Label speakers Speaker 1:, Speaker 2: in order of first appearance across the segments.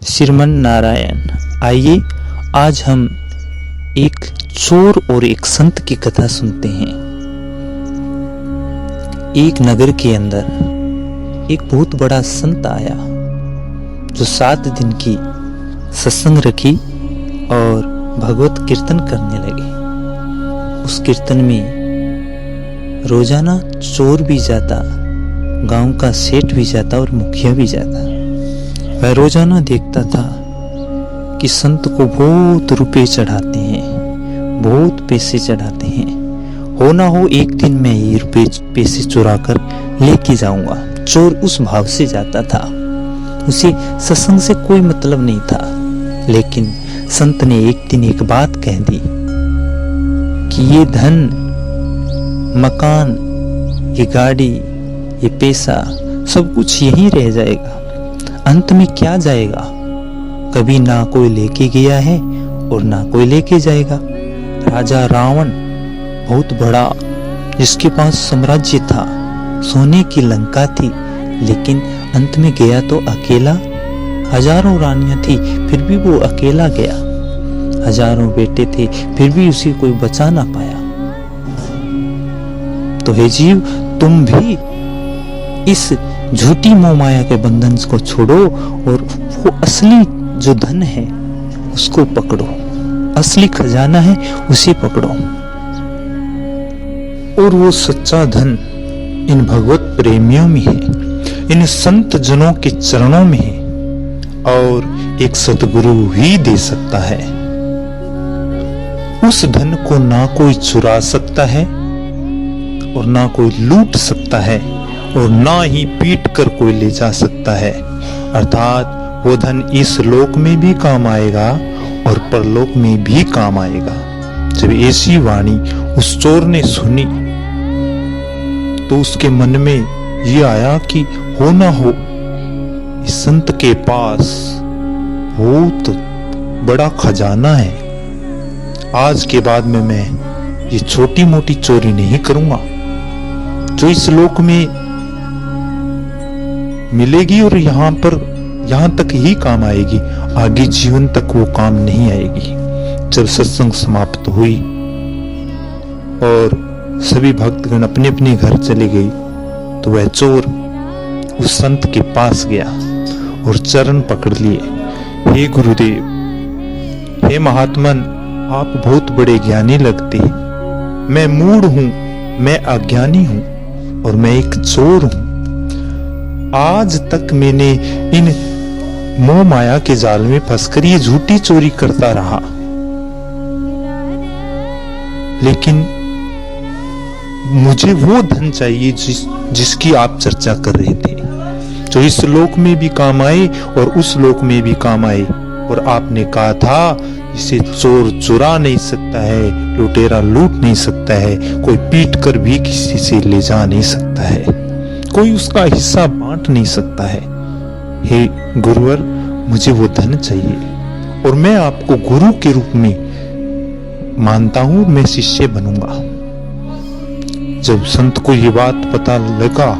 Speaker 1: श्रीमन नारायण। आइए आज हम एक चोर और एक संत की कथा सुनते हैं। एक नगर के अंदर एक बहुत बड़ा संत आया जो 7 दिन की सत्संग रखी और भगवत कीर्तन करने लगे। उस कीर्तन में रोजाना चोर भी जाता, गांव का सेठ भी जाता और मुखिया भी जाता। वह रोजाना देखता था कि संत को बहुत रुपए चढ़ाते हैं, बहुत पैसे चढ़ाते हैं। हो ना हो एक दिन मैं ये रुपए पैसे चुरा कर लेके जाऊंगा। चोर उस भाव से जाता था, उसे सत्संग से कोई मतलब नहीं था। लेकिन संत ने एक दिन एक बात कह दी कि ये धन, मकान, ये गाड़ी, ये पैसा सब कुछ यहीं रह जाएगा, अंत में क्या जाएगा? कभी ना कोई लेके गया है और ना कोई लेके जाएगा। राजा रावण बहुत बड़ा, जिसके पास साम्राज्य था, सोने की लंका थी, लेकिन अंत में गया तो अकेला। हजारों रानियां थी फिर भी वो अकेला गया। हजारों बेटे थे फिर भी उसे कोई बचा ना पाया। तो हे जीव, तुम भी इस झूठी मोह माया के बंधन को छोड़ो और वो असली जो धन है उसको पकड़ो। असली खजाना है उसे पकड़ो। और वो सच्चा धन इन भगवत प्रेमियों में है, इन संत जनों के चरणों में है, और एक सतगुरु ही दे सकता है। उस धन को ना कोई चुरा सकता है और ना कोई लूट सकता है और ना ही पीट कर कोई ले जा सकता है। अर्थात वो धन इस लोक में भी काम आएगा और परलोक में भी काम आएगा। जब ऐसी वाणी उस चोर ने सुनी तो उसके मन में ये आया कि हो ना हो इस संत के पास बहुत बड़ा खजाना है। आज के बाद में मैं ये छोटी मोटी चोरी नहीं करूंगा जो इस लोक में मिलेगी और यहाँ तक ही काम आएगी, आगे जीवन तक वो काम नहीं आएगी। जब सत्संग समाप्त हुई और सभी भक्तगण अपने अपने घर चले गए तो वह चोर उस संत के पास गया और चरण पकड़ लिए। हे गुरुदेव, हे महात्मन, आप बहुत बड़े ज्ञानी लगते हैं। मैं मूढ़ हूं, मैं अज्ञानी हूं और मैं एक चोर हूं। आज तक मैंने इन मोह माया के जाल में फंसकर ये झूठी चोरी करता रहा, लेकिन मुझे वो धन चाहिए जिसकी आप चर्चा कर रहे थे, जो इस लोक में भी काम आए और उस लोक में भी काम आए। और आपने कहा था इसे चोर चुरा नहीं सकता है, लुटेरा लूट नहीं सकता है, कोई पीट कर भी किसी से ले जा नहीं सकता है, कोई उसका हिस्सा बांट नहीं सकता है। हे गुरुवर, मुझे वो धन चाहिए और मैं आपको गुरु के रूप में मानता हूं, मैं शिष्य बनूंगा। जब संत को ये बात पता लगा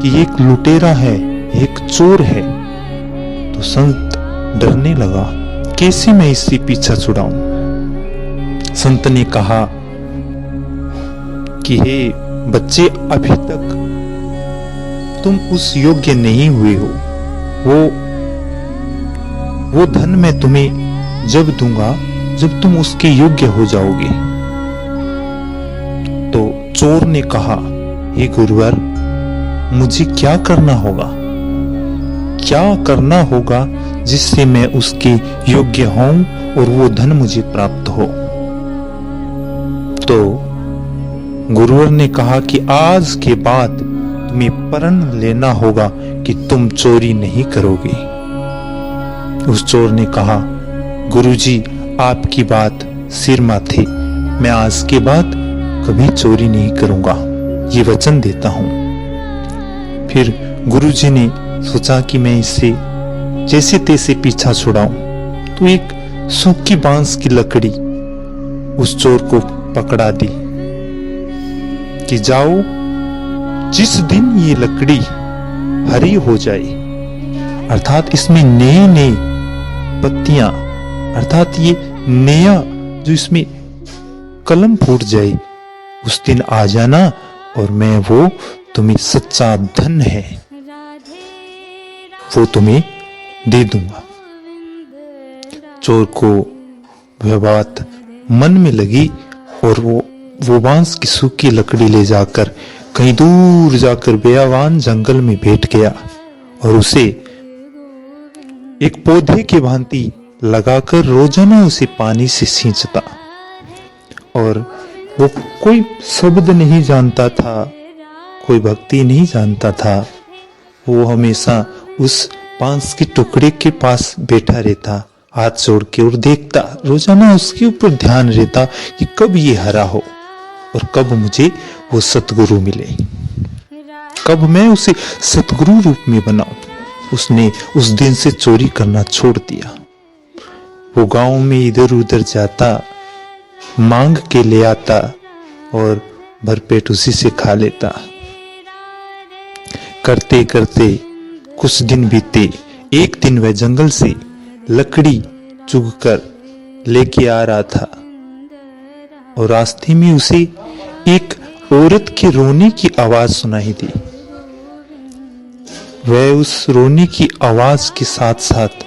Speaker 1: कि एक लुटेरा है, एक चोर है, तो संत डरने लगा, कैसे मैं इससे पीछा छुड़ाऊं। संत ने कहा कि हे बच्चे, अभी तक तुम उस योग्य नहीं हुए हो। वो धन मैं तुम्हें जब दूंगा जब तुम उसके योग्य हो जाओगे। तो चोर ने कहा, हे गुरुवर, मुझे क्या करना होगा? क्या करना होगा जिससे मैं उसके योग्य हूं और वो धन मुझे प्राप्त हो? तो गुरुवर ने कहा कि आज के बाद तुम्हें प्रण लेना होगा कि तुम चोरी नहीं करोगे। उस चोर ने कहा, गुरुजी, आपकी बात सिर माथे, मैं आज के बाद कभी चोरी नहीं करूंगा, ये वचन देता हूं। फिर गुरुजी ने सोचा कि मैं इससे जैसे तैसे पीछा छुड़ाऊं, तो एक सूखी बांस की लकड़ी उस चोर को पकड़ा दी कि जाओ, जिस दिन ये लकड़ी हरी हो जाए, अर्थात इसमें नए नए
Speaker 2: पत्तियां अर्थात ये नया जो इसमें कलम फूट जाए, उस दिन आ जाना और मैं वो तुम्हें सच्चा धन है वो तुम्हें दे दूंगा। चोर को वह बात मन में लगी और वो बांस की सूखी लकड़ी ले जाकर कहीं दूर जाकर बेयावान जंगल में बैठ गया और उसे एक पौधे की भांति लगाकर रोजाना उसे पानी से सींचता। और वो कोई शब्द नहीं जानता था, कोई भक्ति नहीं जानता था। वो हमेशा उस बांस के टुकड़े के पास बैठा रहता, हाथ जोड़ के, और देखता, रोजाना उसके ऊपर ध्यान रहता कि कब ये हरा हो और कब मुझे वो सतगुरु मिले, कब मैं उसे सतगुरु रूप में बनाऊं। उसने उस दिन से चोरी करना छोड़ दिया। वो गांव में इधर उधर जाता, मांग के ले आता और भरपेट उसी से खा लेता। करते करते कुछ दिन बीते। एक दिन वह जंगल से लकड़ी चुग कर लेके आ रहा था और रास्ते में उसे एक औरत के रोने की आवाज सुनाई दी। वह उस रोने की आवाज के साथ साथ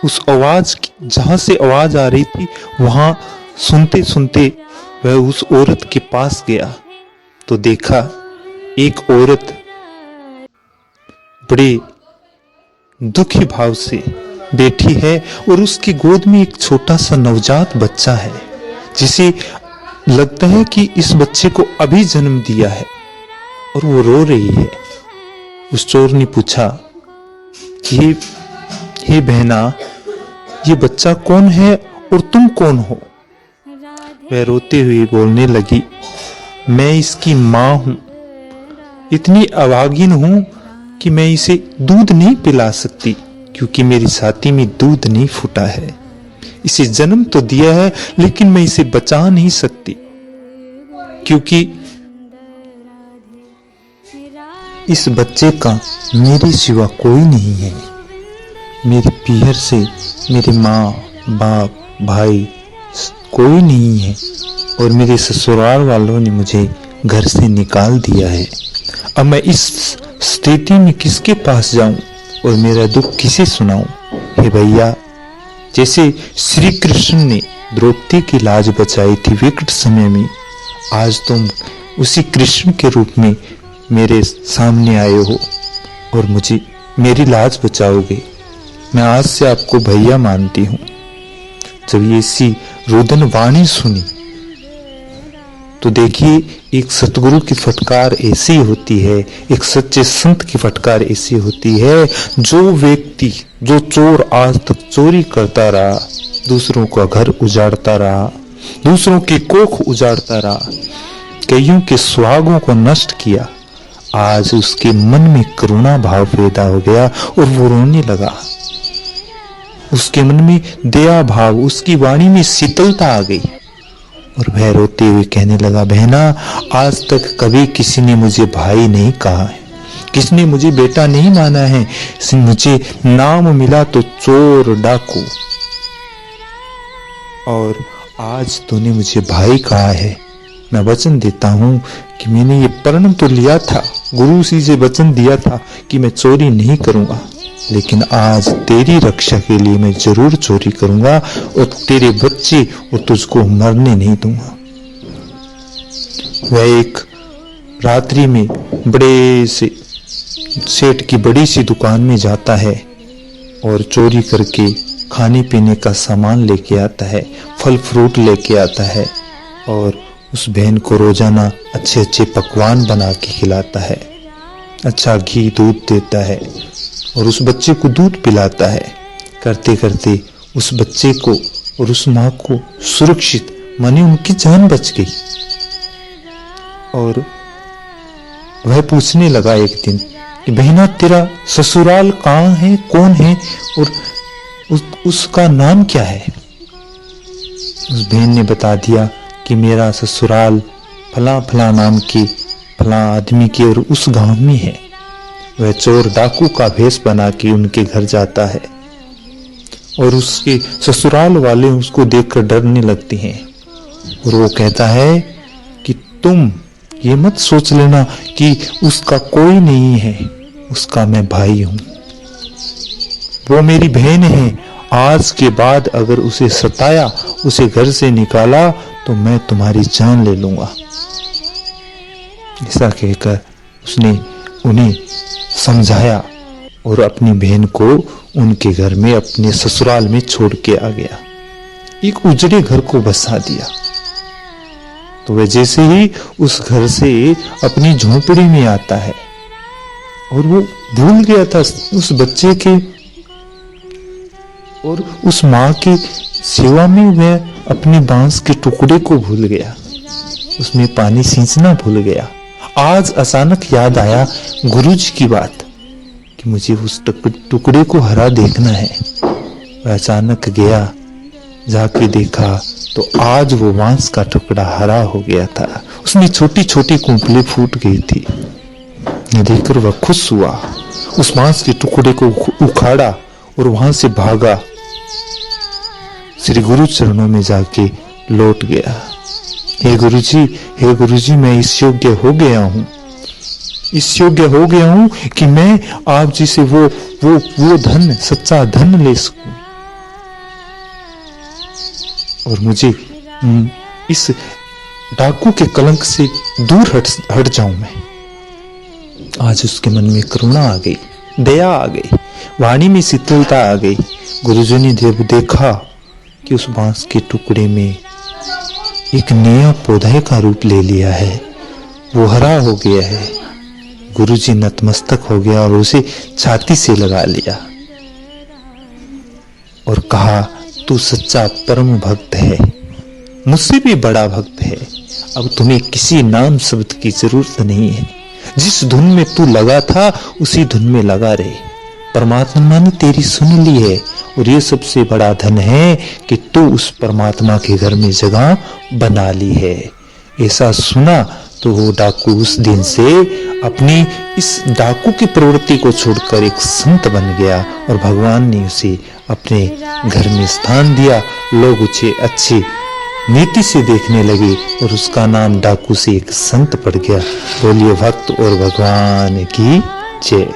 Speaker 2: उस आवाज जहां से आवाज आ रही थी वहां सुनते सुनते वह उस औरत के पास गया तो देखा एक औरत बड़े दुखी भाव से बैठी है और उसकी गोद में एक छोटा सा नवजात बच्चा है, जिसे लगता है कि इस बच्चे को अभी जन्म दिया है और वो रो रही है। उस चोर ने पूछा कि हे बहना, ये बच्चा कौन है और तुम कौन हो? वह रोते हुए बोलने लगी, मैं इसकी मां हूं, इतनी अभागिन हूं कि मैं इसे दूध नहीं पिला सकती क्योंकि मेरी छाती में दूध नहीं फूटा है। इसे जन्म तो दिया है लेकिन मैं इसे बचा नहीं सकती क्योंकि इस बच्चे का मेरे सिवा कोई नहीं है। मेरे पीहर से मेरे माँ बाप भाई कोई नहीं है और मेरे ससुराल वालों ने मुझे घर से निकाल दिया है। अब मैं इस स्थिति में किसके पास जाऊं और मेरा दुख किसे सुनाऊं? हे भैया, जैसे श्री कृष्ण ने द्रौपदी की लाज बचाई थी विकट समय में, आज तुम उसी कृष्ण के रूप में मेरे सामने आए हो और मुझे मेरी लाज बचाओगे। मैं आज से आपको भैया मानती हूं। जब ये सी रुदन वाणी सुनी तो देखिए, एक सतगुरु की फटकार ऐसी होती है, एक सच्चे संत की फटकार ऐसी होती है, जो व्यक्ति, जो चोर आज तक चोरी करता रहा, दूसरों का घर उजाड़ता रहा, दूसरों की कोख उजाड़ता रहा, कईयों के सुहागों को नष्ट किया, आज उसके मन में करुणा भाव पैदा हो गया और वो रोने लगा। उसके मन में दया भाव, उसकी वाणी में शीतलता आ गई और वह रोते हुए कहने लगा, बहना, आज तक कभी किसी ने मुझे भाई नहीं कहा है, किसी ने मुझे बेटा नहीं माना है, मुझे नाम मिला तो चोर डाकू, और आज तूने मुझे भाई कहा है। मैं वचन देता हूं कि मैंने ये प्रण तो लिया था, गुरु जी से वचन दिया था कि मैं चोरी नहीं करूंगा, लेकिन आज तेरी रक्षा के लिए मैं जरूर चोरी करूंगा और तेरे बच्चे और तुझको मरने नहीं दूंगा। वह एक रात्रि में बड़े से सेठ की बड़ी सी दुकान में जाता है और चोरी करके खाने पीने का सामान लेके आता है, फल फ्रूट लेके आता है और उस बहन को रोजाना अच्छे अच्छे पकवान बना के खिलाता है, अच्छा घी दूध देता है और उस बच्चे को दूध पिलाता है। करते करते उस बच्चे को और उस माँ को सुरक्षित, माने उनकी जान बच गई। और वह पूछने लगा एक दिन कि बहना, तेरा ससुराल कहाँ है, कौन है और उसका नाम क्या है? उस बहन ने बता दिया कि मेरा ससुराल फला फला नाम के फला आदमी के और उस गांव में है। वह चोर डाकू का भेष बना के उनके घर जाता है और उसके ससुराल वाले उसको देखकर डरने लगते हैं। और वो कहता है कि तुम ये मत सोच लेना कि उसका कोई नहीं है, उसका मैं भाई हूं, वो मेरी बहन है। आज के बाद अगर उसे सताया, उसे घर से निकाला तो मैं तुम्हारी जान ले लूंगा। ऐसा कहकर उसने उन्हें समझाया और अपनी बहन को उनके घर में, अपने ससुराल में छोड़ के आ गया। एक उजड़े घर को बसा दिया। तो वह जैसे ही उस घर से अपनी झोंपड़ी में आता है, और वो भूल गया था उस बच्चे के और उस माँ की सेवा में, वह अपने बांस के टुकड़े को भूल गया, उसमें पानी सींचना भूल गया। आज अचानक याद आया गुरुजी की बात कि मुझे उस टुकड़े को हरा देखना है। वह अचानक गया, जाके देखा तो आज वो बांस का टुकड़ा हरा हो गया था, उसमें छोटी छोटी कुंपलें फूट गई थी। ये देखकर वह खुश हुआ, उस बांस के टुकड़े को उखाड़ा और वहां से भागा, श्री गुरु चरणों में जाके लौट गया। हे गुरुजी, मैं इस योग्य हो गया हूँ, इस योग्य हो गया हूँ कि मैं आप जी से वो धन, सच्चा धन ले सकूं और मुझे इस डाकू के कलंक से दूर हट जाऊं मैं। आज उसके मन में करुणा आ गई, दया आ गई, वाणी में शीतलता आ गई। गुरुजी ने जब देखा कि उस बांस के टुकड़े में एक नया पौधे का रूप ले लिया है, वो हरा हो गया है, गुरुजी नतमस्तक हो गया और उसे छाती से लगा लिया और कहा, तू सच्चा परम भक्त है, मुझसे भी बड़ा भक्त है। अब तुम्हें किसी नाम शब्द की जरूरत नहीं है, जिस धुन में तू लगा था उसी धुन में लगा रहे। परमात्मा ने तेरी सुन ली है और ये सबसे बड़ा धन है कि तू उस परमात्मा के घर में जगह बना ली है। ऐसा सुना तो वो डाकू उस दिन से अपनी इस डाकू की प्रवृत्ति को छोड़कर एक संत बन गया और भगवान ने उसे अपने घर में स्थान दिया। लोग उसे अच्छी नीति से देखने लगे और उसका नाम डाकू से एक संत पड़ गया। बोलिए भक्त और भगवान की जय।